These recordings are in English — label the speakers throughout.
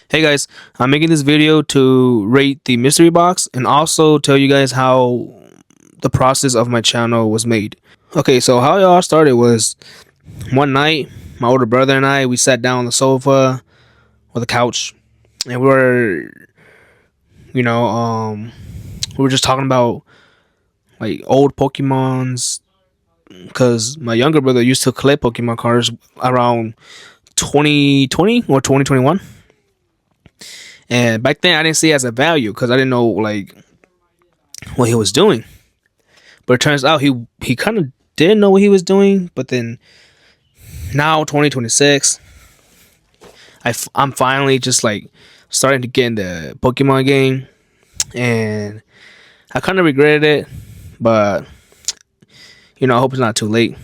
Speaker 1: Hey guys, I'm making this video to rate the mystery box and also tell you guys how the process of my channel was made. Okay, so how it all started was one night, my older brother and I, we sat down on the sofa or the couch and you know, we were just talking about like old Pokemons because my younger brother used to collect Pokemon cards around 2020 or 2021. And back then I didn't see it as a value because I didn't know like what he was doing. But it turns out he kind of did know what he was doing. But then now 2026, I'm finally just like starting to get in the Pokemon game, and I kind of regretted it, but I hope it's not too late.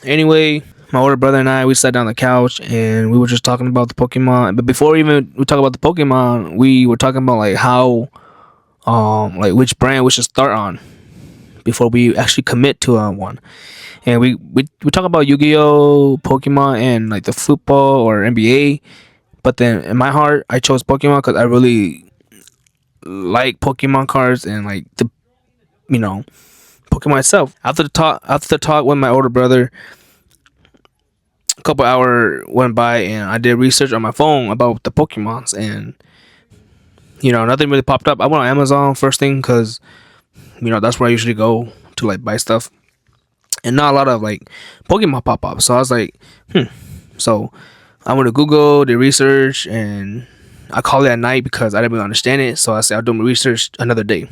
Speaker 1: Anyway, my older brother and I, we sat down on the couch and we were just talking about the Pokemon. But before even we talk about the Pokemon, we were talking about like how like which brand we should start on before we actually commit to one. And we talk about Yu-Gi-Oh, Pokemon, and like the football or NBA. But then in my heart, I chose Pokemon because I really like Pokemon cards and like the you know Pokemon itself. After the talk with my older brother, a couple hour went by and I did research on my phone about the Pokemons, and nothing really popped up. I went on Amazon first thing because that's where I usually go to like buy stuff, and not a lot of like Pokemon pop up. So I was like, So I went to Google, did research, and I called it at night because I didn't really understand it. So I said I'll do my research another day.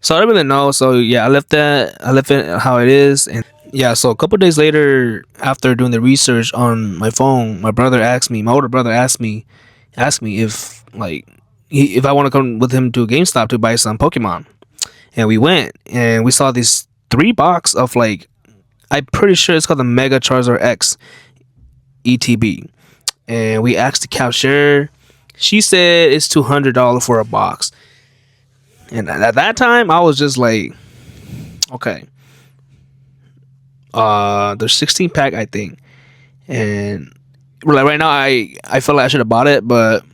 Speaker 1: So I didn't really know. So yeah, I left it how it is, and yeah. So a couple days later, after doing the research on my phone, my older brother asked me if like if I want to come with him to GameStop to buy some Pokemon, and we went and we saw these three box of like I'm pretty sure it's called the Mega Charizard X ETB, and we asked the cashier. She said it's $200 for a box, and at that time I was just like, okay, there's 16 pack I think, and like right now I feel like I should have bought it, but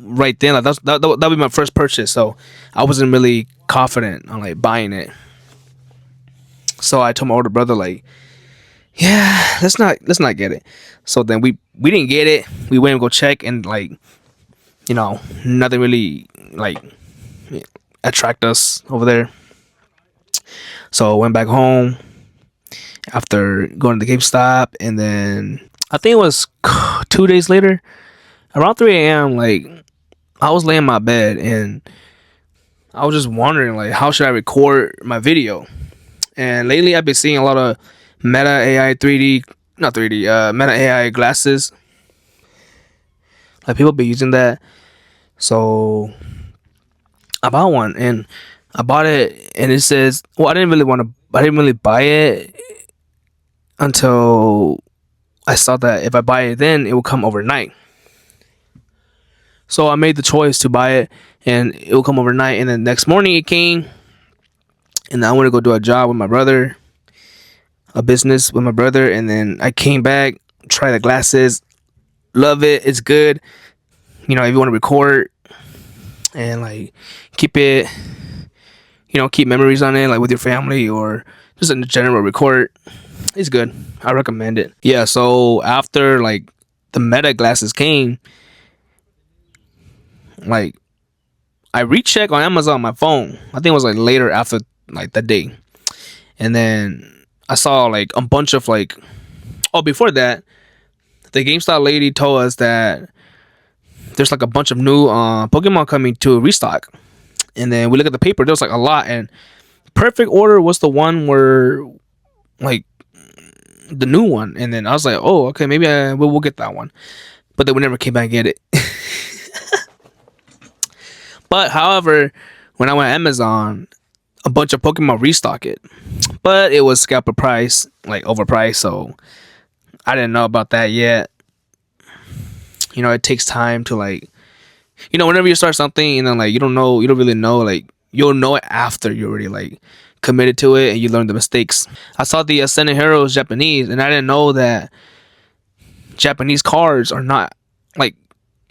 Speaker 1: right then like that'd be my first purchase, so I wasn't really confident on like buying it. So I told my older brother like, yeah, let's not get it. So then we didn't get it. We went and go check, and like nothing really like attract us over there. So I went back home after going to the GameStop, and then I think it was 2 days later, around 3 a.m. Like I was laying in my bed and I was just wondering like how should I record my video. And lately I've been seeing a lot of Meta AI 3D, not 3D, Meta AI glasses. Like people be using that. So I bought one, and I bought it and it says, well, I didn't really buy it until I saw that if I buy it then it will come overnight. So I made the choice to buy it and it will come overnight, and then next morning it came, and I went to go do a job with my brother, a business with my brother, and then I came back, try the glasses, love it, it's good. If you want to record and like keep it, keep memories on it like with your family or just in general record, it's good. I recommend it. Yeah, so after like the Meta glasses came, like I rechecked on Amazon on my phone. I think it was like later after like that day. And then I saw like a bunch of like, oh, before that, the GameStop lady told us that there's like a bunch of new Pokemon coming to restock. And then we look at the paper, there was like a lot, and Perfect Order was the one where like the new one. And then I was like, oh, okay, maybe we'll get that one. But then we never came back and get it. But however, when I went to Amazon, a bunch of Pokemon restock it, but it was scalper price, like overpriced. So I didn't know about that yet. It takes time to like, whenever you start something and then like you don't really know, like you'll know it after you already like committed to it and you learn the mistakes. I saw the Ascended Heroes Japanese, and I didn't know that Japanese cards are not like,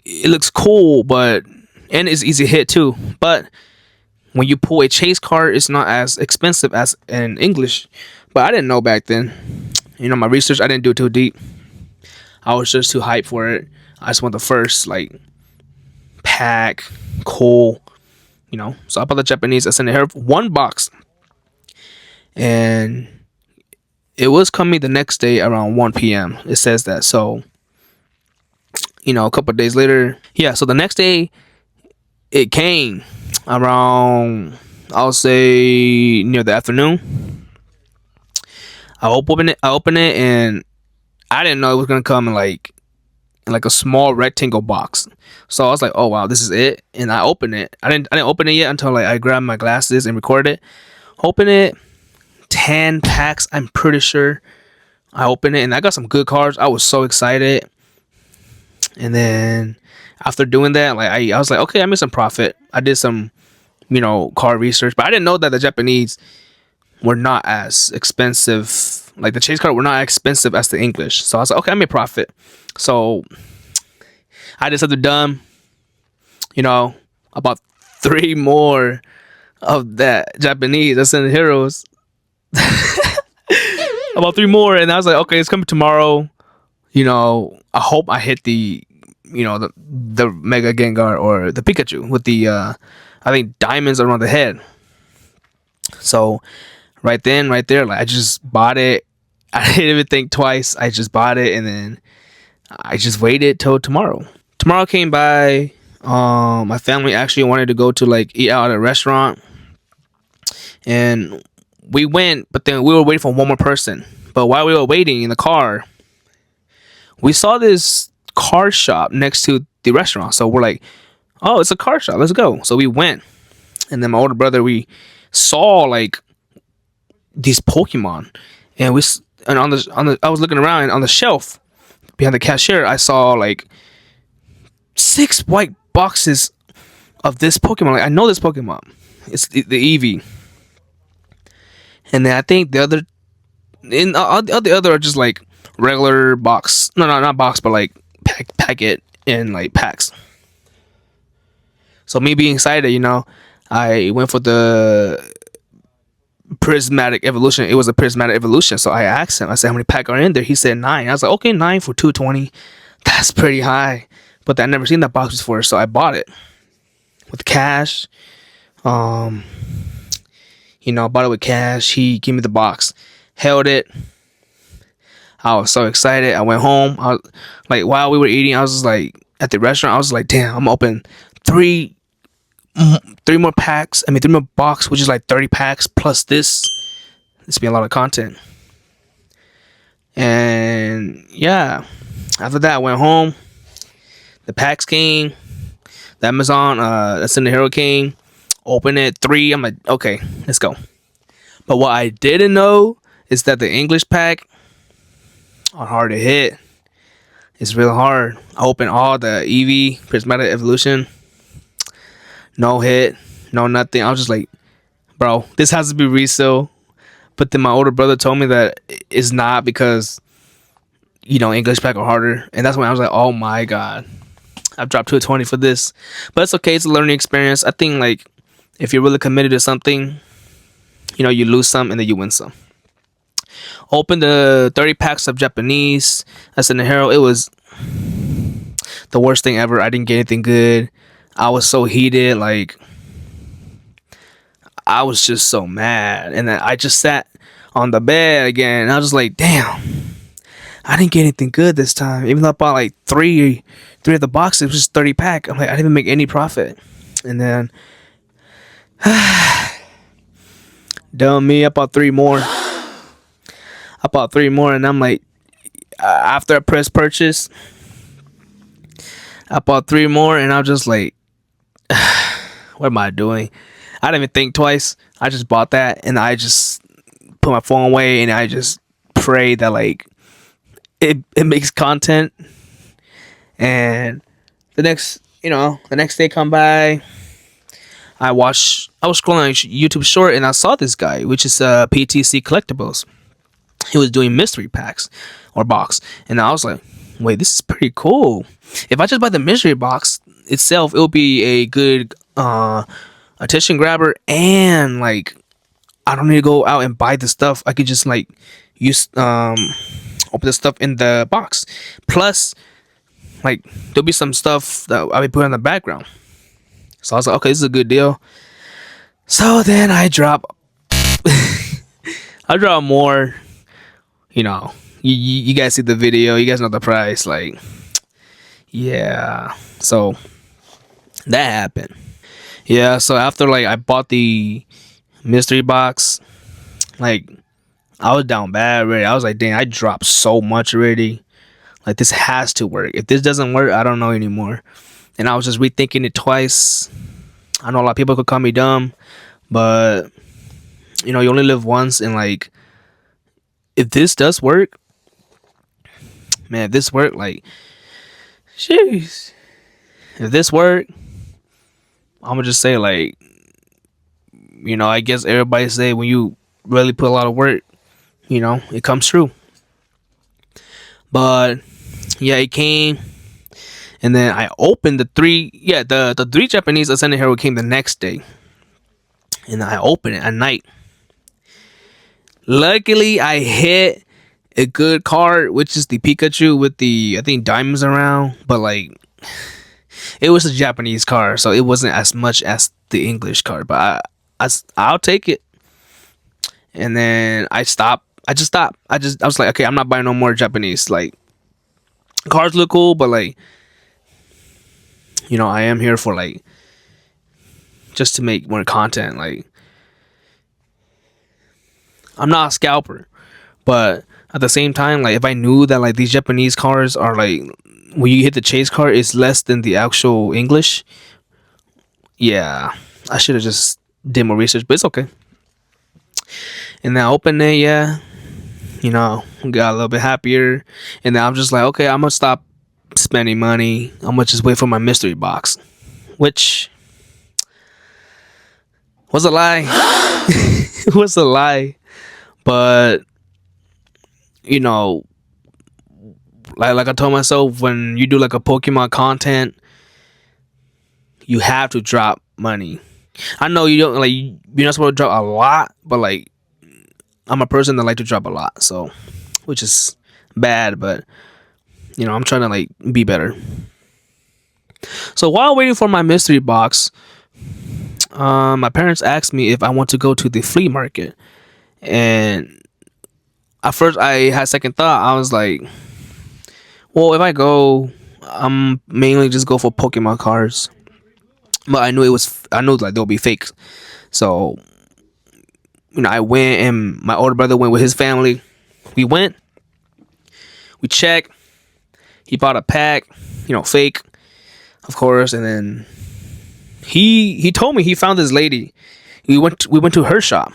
Speaker 1: it looks cool, but and it's easy to hit too. But when you pull a chase card, it's not as expensive as in English. But I didn't know back then. My research, I didn't do it too deep. I was just too hyped for it. I just want the first like pack, cool. So I bought the Japanese. I sent it one box, and it was coming the next day around 1 p.m. It says that. So a couple of days later, yeah. So the next day, it came around, I'll say, near the afternoon. I opened it, and I didn't know it was gonna come in like a small rectangle box. So I was like, oh wow, this is it. And I opened it. I didn't open it yet until like I grabbed my glasses and recorded it. Open it. 10 packs, I'm pretty sure. I opened it and I got some good cards. I was so excited. And then after doing that, like I was like, okay, I made some profit. I did some, card research, but I didn't know that the Japanese were not as expensive. Like the chase card were not expensive as the English. So I was like, okay, I made profit. So I just had to done, about 3 more of that Japanese Ascended Heroes. About 3 more, and I was like, okay, it's coming tomorrow. I hope I hit the Mega Gengar or the Pikachu with the I think diamonds around the head. So right there, like I just bought it. I didn't even think twice. I just bought it, and then I just waited till tomorrow. Tomorrow came by. My family actually wanted to go to like eat out at a restaurant, and we went, but then we were waiting for one more person. But while we were waiting in the car, we saw this car shop next to the restaurant. So we're like, oh, it's a car shop. Let's go. So we went. And then my older brother, we saw like these Pokemon. And I was looking around, and on the shelf behind the cashier, I saw like 6 white boxes of this Pokemon. Like, I know this Pokemon. It's the Eevee. And then I think the other are just like regular box. No, not box, but like packet in like packs. So me being excited, I went for the prismatic evolution. It was a prismatic evolution. So I asked him, I said, how many packs are in there? He said 9. I was like, okay, 9 for 220. That's pretty high. But I never seen that box before, so I bought it with cash. I bought it with cash. He gave me the box, held it. I was so excited. I went home. I was like, while we were eating, I was just like at the restaurant. I was like, damn, I'm open 3 more packs. 3 more box, which is like 30 packs plus this. This be a lot of content. And yeah, after that, I went home. The packs came. The Amazon, that's in the Hero came. Open it 3. I'm like, okay, let's go. But what I didn't know is that the English pack are hard to hit. It's real hard. I opened all the Eevee Prismatic Evolution. No hit, no nothing. I was just like, bro, this has to be resale. But then my older brother told me that it's not, because English pack are harder. And that's when I was like, oh my god, I've dropped 220 for this. But it's okay. It's a learning experience. I think like if you're really committed to something, you lose some and then you win some. Opened the 30 packs of Japanese Ascended Hero. It was the worst thing ever. I didn't get anything good. I was so heated. Like, I was just so mad. And then I just sat on the bed again. And I was just like, damn, I didn't get anything good this time. Even though I bought like three of the boxes, it was just 30 pack. I'm like, I didn't even make any profit. And then, dumb me, I bought 3 more. And I'm like, after I press purchase, I bought 3 more, and I'm just like, what am I doing? I didn't even think twice. I just bought that, and I just put my phone away, and I just pray that like it makes content. And the next day come by, I was scrolling YouTube short, and I saw this guy, which is PTC Collectibles. He was doing mystery packs or box, and I was like, wait, this is pretty cool. If I just buy the mystery box itself, it'll be a good attention grabber, and like I don't need to go out and buy the stuff. I could just like use open the stuff in the box. Plus, like there'll be some stuff that I'll be putting in the background. So I was like, okay, this is a good deal. So then I drop more. You know, you guys see the video. You guys know the price. Like, yeah. So that happened. Yeah. So after like I bought the mystery box, like I was down bad already. I was like, dang, I dropped so much already. Like this has to work. If this doesn't work, I don't know anymore. And I was just rethinking it twice. I know a lot of people could call me dumb, but you know, you only live once, and like if this does work, man, if this work, like, jeez, if this work, I'm gonna just say like, you know, I guess everybody say when you really put a lot of work, you know, it comes true. But yeah, it came, and then I opened the three. Yeah, the three Japanese Ascendant Hero came the next day, and I opened it at night. Luckily, I hit a good card, which is the Pikachu with the I think diamonds around, but like it was a Japanese card, so it wasn't as much as the English card. But I'll take it. And then I stopped. I just stopped. I was like, okay, I'm not buying no more Japanese. Like cards look cool, but like you know, I am here for like just to make more content. Like I'm not a scalper, but at the same time, like if I knew that like these Japanese cards are like when you hit the chase card, it's less than the actual English. Yeah, I should have just did more research, but it's okay. And then I opened it, yeah, you know, got a little bit happier, and then I'm just like, okay, I'm gonna stop spending money. I'm gonna just wait for my mystery box, which was a lie. It was a lie, but you know, like I told myself, when you do like a Pokemon content, you have to drop money. I know you don't like you're not supposed to drop a lot, but like I'm a person that like to drop a lot, so which is bad, but you know I'm trying to like be better. So while waiting for my mystery box, my parents asked me if I want to go to the flea market, and at first I had second thought. I was like, well, if I go, I'm mainly just go for Pokemon cards. But I knew like they'll be fake. So, you know, I went, and my older brother went with his family. We went, we checked. He bought a pack, you know, fake, of course, and then he told me he found this lady. We went to her shop,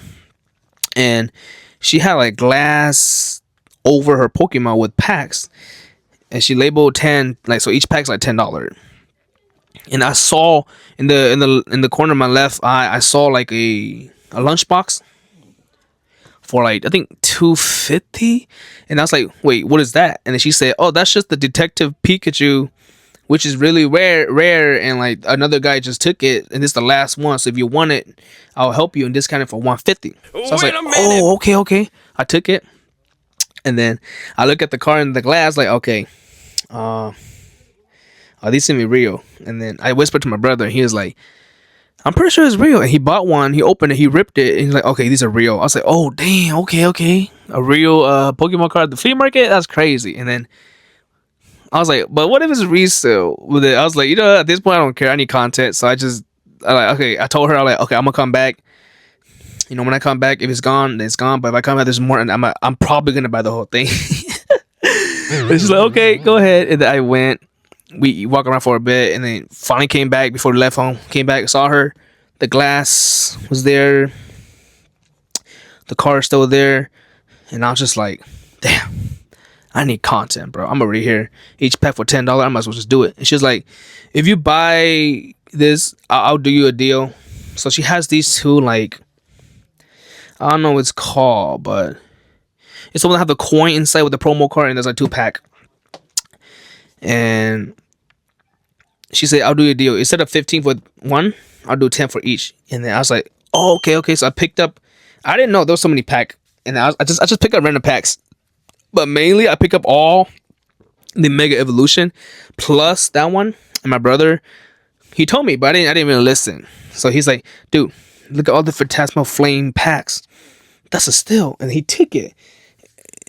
Speaker 1: and she had like glass over her Pokemon with packs, and she labeled 10, like, so each pack's like $10. And I saw in the corner of my left eye, I saw like a lunchbox for like I think $250, and I was like, wait, what is that? And then she said, oh, that's just the Detective Pikachu, which is really rare, and like another guy just took it, and this is the last one. So if you want it, I'll help you and discount it for $150. So I was like, oh, okay. I took it, and then I look at the car in the glass, like, okay, are these gonna be real? And then I whispered to my brother, and he was like, I'm pretty sure it's real. And he bought one, he opened it, he ripped it, and he's like, okay, these are real. I was like, oh damn, okay. A real Pokemon card at the flea market? That's crazy. And then I was like, but what if it's resale with it? I was like, you know, at this point I don't care. I need content. So I like, okay, I told her, I'm like, okay, I'm gonna come back. You know, when I come back, if it's gone, then it's gone. But if I come back, there's more, and I'm probably gonna buy the whole thing. And she's like, okay, go ahead. And then I went. We walked around for a bit, and then finally came back before we left home. Came back, saw her. The glass was there. The car is still there. And I was just like, damn, I need content, bro. I'm already here. Each pack for $10. I might as well just do it. And she was like, if you buy this, I'll do you a deal. So she has these two, like, I don't know what it's called, but it's the one that have the coin inside with the promo card, and there's like 2-pack. and she said, "I'll do a deal. Instead of 15 for one, I'll do 10 for each." And then I was like, "Oh, okay, okay." So I picked up. I didn't know there was so many pack, and I just pick up random packs, but mainly I pick up all the Mega Evolution plus that one. And my brother, he told me, but I didn't really listen. So he's like, "Dude, look at all the Phantasmal Flame packs. That's a steal." And he took it.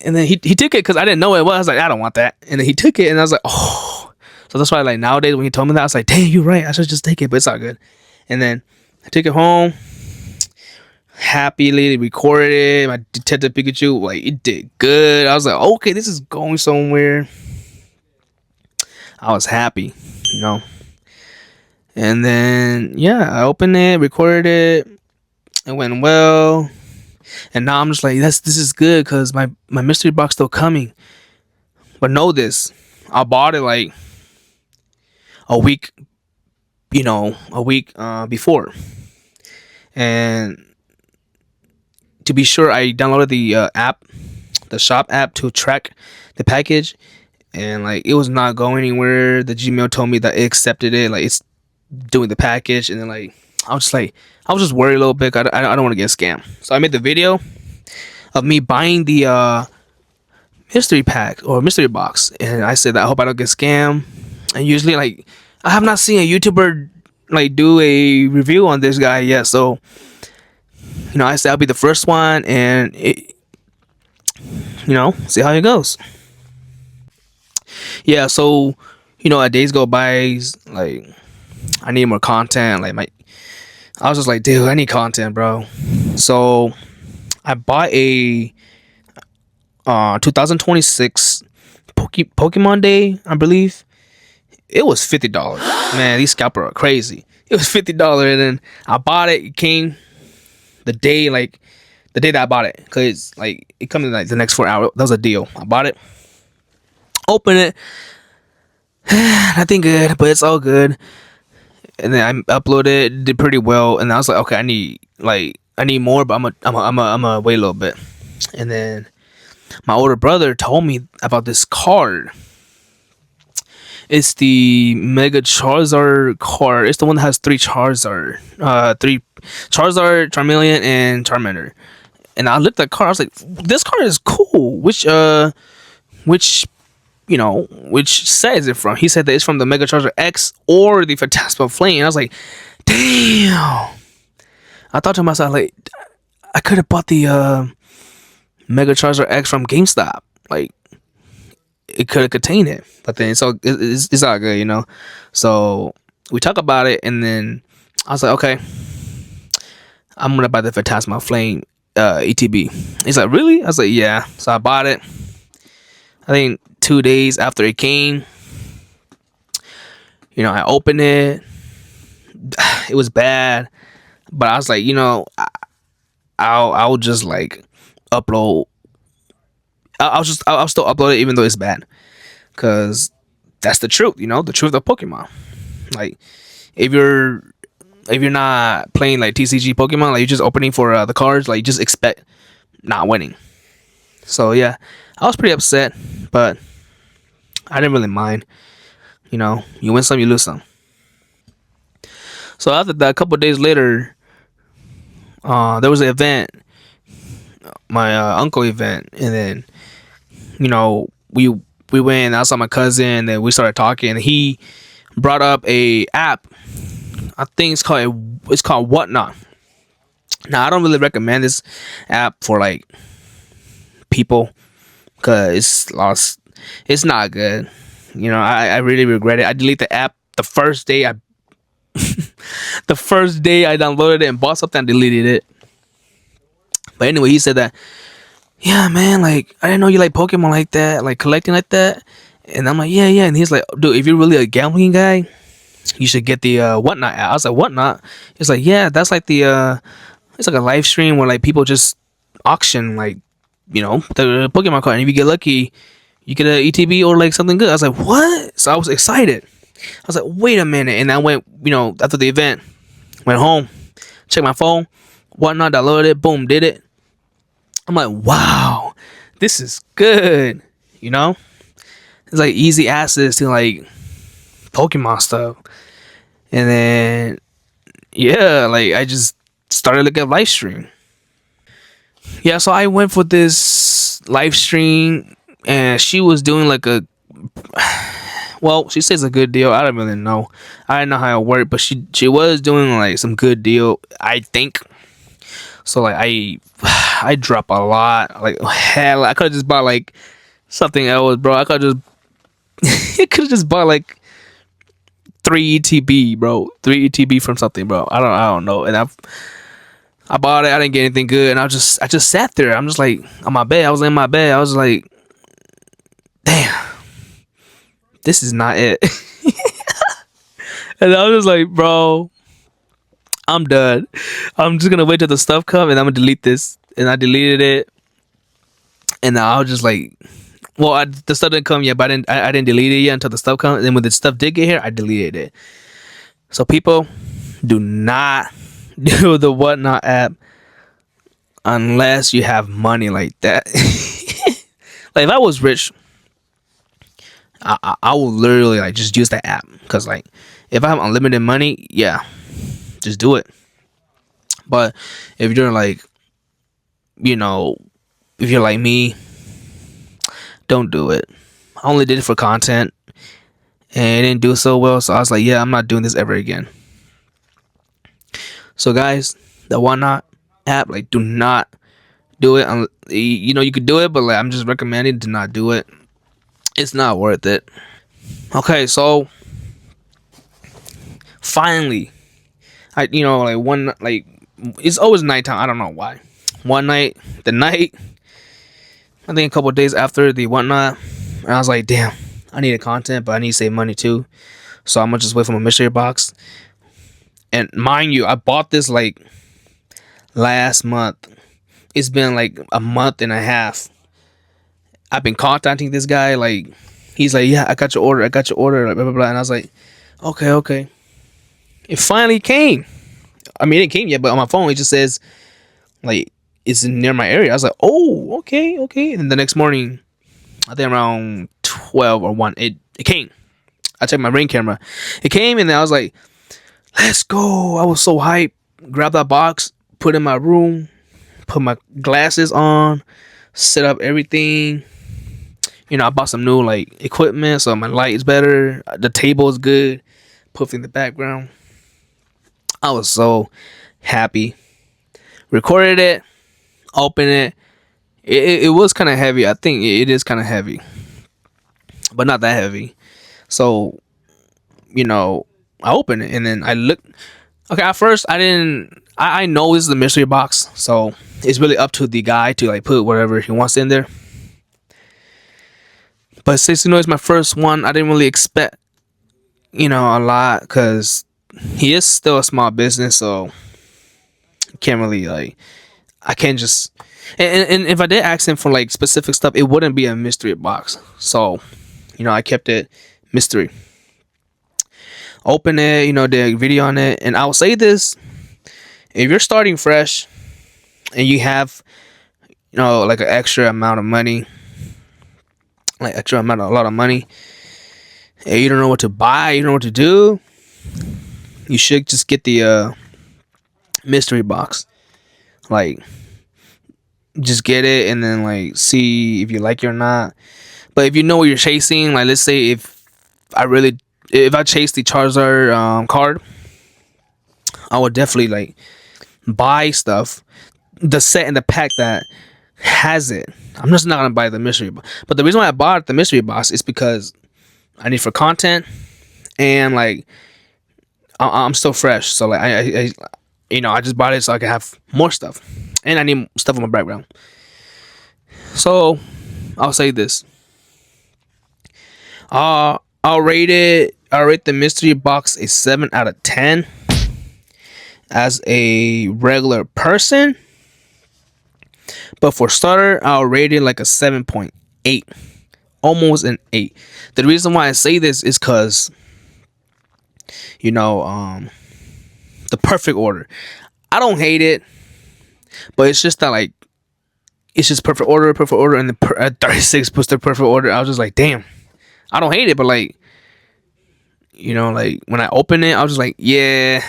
Speaker 1: And then he took it because I didn't know what it was. I was like, "I don't want that." And then he took it, and I was like, "Oh." So that's why, like, nowadays when he told me that, I was like, "Dang, you're right. I should just take it," but it's all good. And then I took it home, happily recorded it. My Detective Pikachu, like, it did good. I was like, "Okay, this is going somewhere." I was happy, you know. And then yeah, I opened it, recorded it. It went well. And now I'm just like, this is good because my mystery box still coming. But know this, I bought it like a week, before. And to be sure, I downloaded the app, the shop app, to track the package, and like it was not going anywhere. The Gmail told me that it accepted it, like it's doing the package, and then like I was just worried a little bit. I don't want to get scammed, so I made the video of me buying the mystery pack or mystery box, and I said that I hope I don't get scammed. And usually, like, I have not seen a YouTuber like do a review on this guy yet, so I said I'll be the first one, and see how it goes. Yeah, so as days go by, like I need more content. I was just like, dude, I need content, bro. So I bought a 2026 Pokemon Day, I believe. It was $50. Man, these scalpers are crazy. It was $50, and then I bought it. It came the day that I bought it, because like it comes in like the next 4 hours. That was a deal. I bought it, open it, nothing good, but it's all good. And then I uploaded it, did pretty well, and I was like, okay, I need more, but I'm a wait a little bit. And then my older brother told me about this card. It's the Mega Charizard card. It's the one that has three Charizard, Charmeleon, and Charmander. And I looked at the card. I was like, this card is cool. Which set is it from? He said that it's from the Mega Charizard X or the Phantasmal Flame. And I was like, damn. I thought to myself, like, I could have bought the Mega Charizard X from GameStop. Like, it could have contained it. But then it's all good, So we talk about it, and then I was like, okay, I'm gonna buy the Phantasmal Flame ETB. He's like, really? I was like, yeah. So I bought it. I think 2 days after it came, I opened it. It was bad, but I was like, I'll just like upload. I'll still upload it even though it's bad, because that's the truth. The truth of Pokemon. Like, if you're not playing like TCG Pokemon, like you're just opening for the cards, like you just expect not winning. So yeah, I was pretty upset, but I didn't really mind. You win some, you lose some. So after that, a couple of days later, there was an event, my uncle event, and then we went. I saw my cousin, and we started talking. And he brought up a app. I think it's called Whatnot. Now I don't really recommend this app for like people, because it's not good. I really regret it. I deleted the app the first day I downloaded it and bought something. I deleted it. But anyway, he said that, yeah, man, like, I didn't know you like Pokemon like that, like collecting like that. And I'm like, yeah. And he's like, dude, if you're really a gambling guy, you should get the Whatnot app. I was like, Whatnot? It's like, yeah, that's like it's like a live stream where like people just auction like, the Pokemon card. And if you get lucky, you get a ETB or like something good. I was like, what? So I was excited. I was like, wait a minute. And I went, after the event, went home, checked my phone, Whatnot, downloaded it, boom, did it. I'm like, wow, this is good, It's like easy access to like Pokemon stuff. And then yeah, like I just started looking at live stream. Yeah, so I went for this live stream, and she was doing like a, well, she says a good deal. I don't really know. I don't know how it worked, but she was doing like some good deal, I think. So like I drop a lot. Like hell, I could have just bought like something else, bro. I could just I could have just bought like 3 ETB, bro. 3 ETB from something, bro. I don't know. And I bought it. I didn't get anything good, and I just sat there. I'm just like on my bed. I was in my bed. I was like, damn, this is not it. And I was just like, bro, I'm done. I'm just gonna wait till the stuff come, and I'm gonna delete this. And I deleted it, and I was just like, well, the stuff didn't come yet, but I didn't delete it yet until the stuff comes. And then when the stuff did get here, I deleted it. So people, do not do the Whatnot app unless you have money like that. Like if I was rich, I would literally like just use the app, because like if I have unlimited money, yeah, just do it. But if you're like, you know, if you're like me, don't do it. I only did it for content, and it didn't do so well, so I was like, yeah, I'm not doing this ever again. So guys, the Whatnot app, like, do not do it. You know, you could do it, but like I'm just recommending to not do it. It's not worth it. Okay, so finally, like it's always nighttime. I don't know why. One night, the night, I think a couple of days after the Whatnot, and I was like, damn, I need a content, but I need to save money too. So I'm gonna just wait for my mystery box. And mind you, I bought this like last month. It's been like a month and a half. I've been contacting this guy. Like, he's like, yeah, I got your order. I got your order. Blah, blah, blah. And I was like, okay, okay. It finally came. I mean, it came yet, but on my phone, it just says, like, it's near my area. I was like, oh, okay, okay. And then the next morning, I think around 12 or 1, it came. I checked my Ring camera. It came, and then I was like, let's go. I was so hyped. Grabbed that box, put it in my room, put my glasses on, set up everything. You know, I bought some new like equipment, so my light is better. The table is good. Put it in the background. I was so happy. Recorded it, opened it. It was kind of heavy. I think it is kind of heavy, but not that heavy. So, you know, I opened it, and then I looked. Okay, at first I didn't. I know this is the mystery box, so it's really up to the guy to like put whatever he wants in there. But since it's my first one, I didn't really expect, a lot, because he is still a small business, so can't really like. I can't just. And if I did ask him for like specific stuff, it wouldn't be a mystery box. So, I kept it mystery. Open it, did a video on it, and I'll say this: if you're starting fresh and you have, like an extra amount of money, a lot of money, and you don't know what to buy, you don't know what to do, you should just get the mystery box. Like, just get it and then like see if you like it or not. But if you know what you're chasing, like let's say if I chase the Charizard card, I would definitely like buy stuff, the set and the pack that has it. I'm just not gonna buy the mystery box. But the reason why I bought the mystery box is because I need for content, and like I'm still fresh, so like I just bought it so I can have more stuff, and I need stuff in my background. So I'll say this. I'll rate the mystery box a 7 out of 10. As a regular person, but for starter, I'll rate it like a 7.8, almost an 8. The reason why I say this is because, the perfect order. I don't hate it, but it's just that like, it's just perfect order, and the 36 was the perfect order. I was just like, damn, I don't hate it, but like, like when I open it, I was just like, yeah,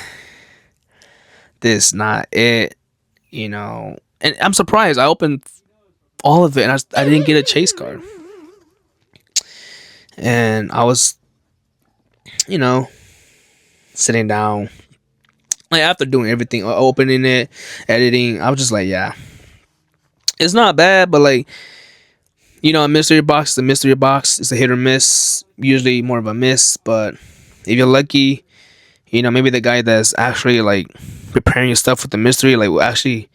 Speaker 1: this not it, And I'm surprised. I opened all of it, and I didn't get a chase card, and I was, you know, sitting down, like after doing everything, opening it, editing. I was just like, yeah, it's not bad, but like, a mystery box. The mystery box is a hit or miss. Usually more of a miss, but if you're lucky, maybe the guy that's actually like preparing your stuff with the mystery, like will actually,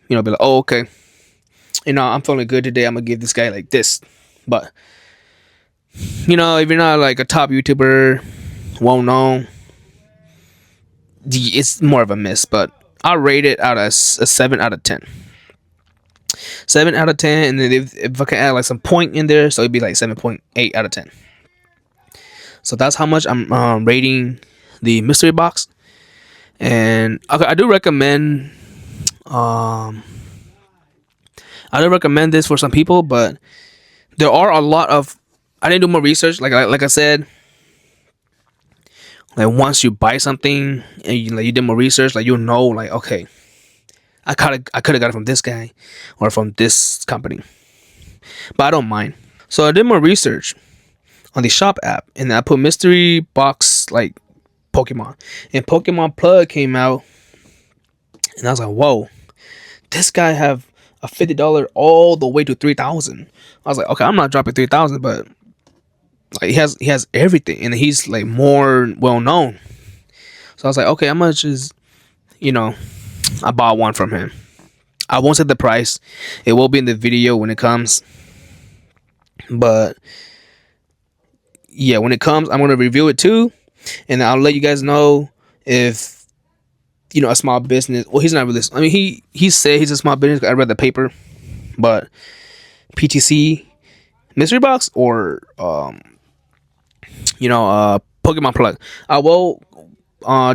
Speaker 1: be like, oh, okay, I'm feeling good today. I'm gonna give this guy like this. But if you're not like a top YouTuber, well known, it's more of a miss. But I'll rate it out as a 7 out of 10. 7 out of 10, and then if I can add like some point in there, so it'd be like 7.8 out of 10. So that's how much I'm rating the mystery box. And okay, um I do recommend this for some people, but there are a lot of, I didn't do more research. Like I said, like once you buy something and you did more research, like like, okay, I could have got it from this guy or from this company, but I don't mind. So I did more research on the shop app, and I put mystery box like Pokemon, and Pokemon Plug came out, and I was like, whoa, this guy have a $50 all the way to 3,000. I was like, okay, I'm not dropping 3,000, but like he has everything, and he's like more well known. So I was like, okay, how much is, I bought one from him. I won't say the price. It will be in the video when it comes. But yeah, when it comes, I'm gonna review it too, and I'll let you guys know if a small business. Well, he's not really. I mean, he said he's a small business. I read the paper, but PTC mystery box or Pokemon Plug. I will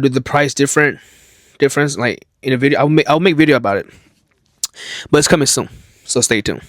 Speaker 1: do the price difference like in a video. I'll make video about it, but it's coming soon, so stay tuned.